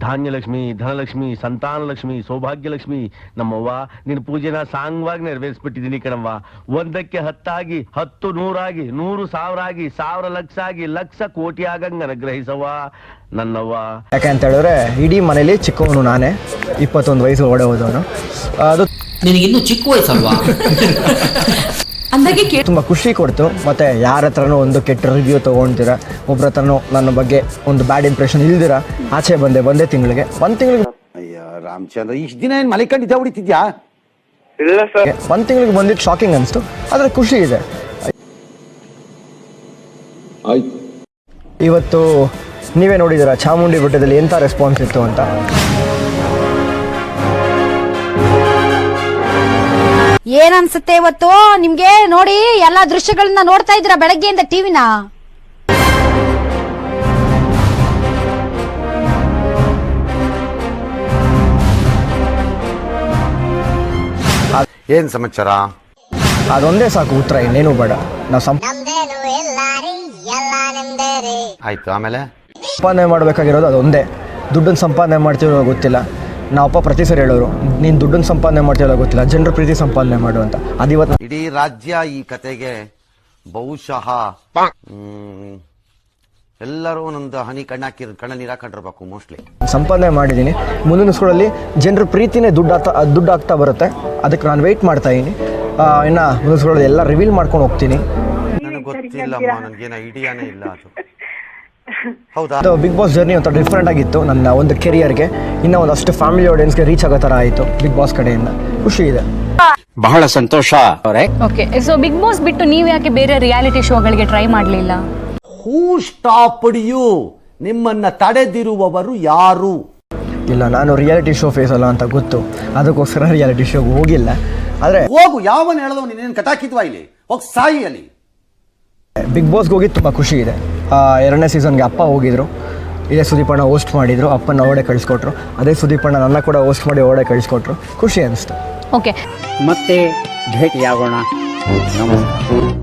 ಧಾನ್ಯಲಕ್ಷ್ಮಿ, ಧನಲಕ್ಷ್ಮಿ, ಸಂತಾನಲಕ್ಷ್ಮಿ, ಸೌಭಾಗ್ಯಲಕ್ಷ್ಮಿ ನಮ್ಮವ್ವ ನಿನ್ನ ಪೂಜೆನ ಸಾಂಗವಾಗಿ ನೆರವೇರಿಸ್ಬಿಟ್ಟಿದ್ದೀನಿ ಕಣವ್ವ. 1ಕ್ಕೆ 10 ಆಗಿ, 10 100 ಆಗಿ, 100 1000 ಆಗಿ, 1000 ಲಕ್ಷ ಆಗಿ, ಲಕ್ಷ ಕೋಟಿ ಆಗಂಗ ಅನುಗ್ರಹಿಸವ್ವ ನನ್ನವ್ವ. ಯಾಕಂತ ಹೇಳಿದ್ರೆ ಇಡೀ ಮನೇಲಿ ಚಿಕ್ಕವನು ನಾನೇ, 21 ವಯಸ್ಸು ಒಡೆ ಹೋದವನು. ಅದು ನಿನಗಿನ್ನೂ ಚಿಕ್ಕ ವಯಸ್ಸಲ್ವಾ? ಅಂದಾಗೆ ತುಂಬ ಖುಷಿ ಕೊಡ್ತು. ಮತ್ತು ಯಾರ ಹತ್ರನೂ ಒಂದು ಕೆಟ್ಟ ರಿವ್ಯೂ ತೊಗೊಳ್ತೀರ, ಒಬ್ರ ಹತ್ರನೂ ನನ್ನ ಬಗ್ಗೆ ಒಂದು ಬ್ಯಾಡ್ ಇಂಪ್ರೆಷನ್ ಇಲ್ದಿರ ಆಚೆ ಒಂದೇ ತಿಂಗಳಿಗೆ 1 ತಿಂಗಳಿಗೆ. ಅಯ್ಯ ರಾಮಚಂದ್ರ, ಇಷ್ಟು ದಿನ ಏನು ಮಲಿಕಂಡಿದ್ದೆ ಹೊಡಿತಿದ್ಯಾ? ಇಲ್ಲ ಸರ್, 1 ತಿಂಗಳಿಗೆ ಬಂದಿದ್ದು ಶಾಕಿಂಗ್ ಅನಿಸ್ತು, ಆದರೆ ಖುಷಿ ಇದೆ. ಇವತ್ತು ನೀವೇ ನೋಡಿದ್ದೀರಾ ಚಾಮುಂಡಿ ಬೆಟ್ಟದಲ್ಲಿ ಎಂಥ ರೆಸ್ಪಾನ್ಸ್ ಇತ್ತು ಅಂತ. ಏನ್ ಅನ್ಸುತ್ತೆ ಇವತ್ತು ನಿಮ್ಗೆ? ನೋಡಿ ಎಲ್ಲಾ ದೃಶ್ಯಗಳನ್ನ ನೋಡ್ತಾ ಇದ್ದೀರಾ ಬೆಳಗ್ಗೆಯಿಂದ ಟಿವಿನ. ಏನ್ ಸಮಾಚಾರ? ಅದೊಂದೇ ಸಾಕು ಉತ್ತರ, ಇನ್ನೇನು ಬೇಡ. ನಾವು ಆಯ್ತು, ಆಮೇಲೆ ಸಂಪಾದನೆ ಮಾಡಬೇಕಾಗಿರೋದು ಅದೊಂದೇ. ದುಡ್ಡನ್ನು ಸಂಪಾದನೆ ಮಾಡ್ತೀರೋ ಗೊತ್ತಿಲ್ಲ. ನಾವಪ್ಪ ಪ್ರತಿ ಸರಿ ಹೇಳೋರು, ನೀನು ದುಡ್ಡನ್ನು ಸಂಪಾದನೆ ಮಾಡ್ತೀರೋ ಗೊತ್ತಿಲ್ಲ, ಜನರ ಪ್ರೀತಿ ಸಂಪಾದನೆ ಮಾಡು ಅಂತ. ಅದಿವತ್ತು ಇಡೀ ರಾಜ್ಯ ಈ ಕತೆಗೆ ಬಹುಶಃ ಎಲ್ಲರೂ ಒಂದೊಂದು ಹನಿ ಕಣ್ಣ ನೀರು ಹಾಕೊಂಡಿರ್ಬೇಕು ಮೋಸ್ಟ್ಲಿ. ಸಂಪಾದನೆ ಮಾಡಿದ್ದೀನಿ, ಮುಂದಿನ ಸ್ಕೂಲಲ್ಲಿ ಜನರ ಪ್ರೀತಿನೇ ದುಡ್ಡು ಆಗ್ತಾ ಬರುತ್ತೆ. ಅದಕ್ಕೆ ನಾನು ವೆಯ್ಟ್ ಮಾಡ್ತಾ ಇದ್ದೀನಿ. ಇನ್ನು ಮುಂದಿನ ಸ್ಕೂಲಲ್ಲಿ ಎಲ್ಲ ರಿವೀಲ್ ಮಾಡ್ಕೊಂಡು ಹೋಗ್ತೀನಿ. ನನಗೆ ಗೊತ್ತಿಲ್ಲಮ್ಮ, ನನಗೇನು ಐಡಿಯಾನೇ ಇಲ್ಲ ಅದು. ಹೌದಾ? ಬಿಗ್ ಬಾಸ್ ಜರ್ನಿ ಒಂಥರ ಡಿಫ್ರೆಂಟ್ ಆಗಿತ್ತು ನನ್ನ ಒಂದು ಕೆರಿಯರ್ಗೆ. ಇನ್ನೂ ಒಂದಷ್ಟು ಫ್ಯಾಮಿಲಿ ಆಡಿಯನ್ಸ್ಗೆ ರೀಚ್ ಆಗೋ ಥರ ಆಯಿತು ಬಿಗ್ ಬಾಸ್ ಕಡೆಯಿಂದ. ಖುಷಿ ಇದೆ, ಬಹಳ ಸಂತೋಷ. ಓಕೆ, ಸೊ ಬಿಗ್ ಬಾಸ್ ಬಿಟ್ಟು ನೀವು ಯಾಕೆ ಬೇರೆ ರಿಯಾಲಿಟಿ ಶೋಗಳಿಗೆ ಟ್ರೈ ಮಾಡಲಿಲ್ಲ? ಹೂ ಸ್ಟಾಪ್ಡ್ ಯು? ನಿಮ್ಮನ್ನ ತಡೆದಿರುವವರು ಯಾರು? ಇಲ್ಲ, ನಾನು ರಿಯಾಲಿಟಿ ಶೋ ಫೇಸ್ ಅಲ್ಲ ಅಂತ ಗೊತ್ತು, ಅದಕ್ಕೋಸ್ಕರ ರಿಯಾಲಿಟಿ ಶೋಗೆ ಹೋಗಿಲ್ಲ. ಆದರೆ ಹೋಗು, ಯಾವನ್ ಹೇಳದವ್ ನೀನೇನು ಕಟಾಕಿದ್ವಾ ಇಲ್ಲಿ? ಹೋಗಿ ಸಾಯಿ ಅಲ್ಲಿ. ಬಿಗ್ ಬಾಸ್ಗೆ ಹೋಗಿ ತುಂಬ ಖುಷಿ ಇದೆ. 2ನೇ ಸೀಸನ್ಗೆ ಅಪ್ಪ ಹೋಗಿದ್ರು, ಇದೇ ಸುದೀಪಣ್ಣ ಹೋಸ್ಟ್ ಮಾಡಿದ್ರು, ಅಪ್ಪನ ಓಡೆ ಕಳಿಸ್ಕೊಟ್ರು. ಅದೇ ಸುದೀಪಣ್ಣ ನನ್ನ ಕೂಡ ಹೋಸ್ಟ್ ಮಾಡಿ ಓಡೆ ಕಳಿಸ್ಕೊಟ್ರು. ಖುಷಿ ಅನಿಸ್ತು. ಓಕೆ, ಮತ್ತೆ ಭೇಟಿಯಾಗೋಣ. ನಮಸ್ಕಾರ.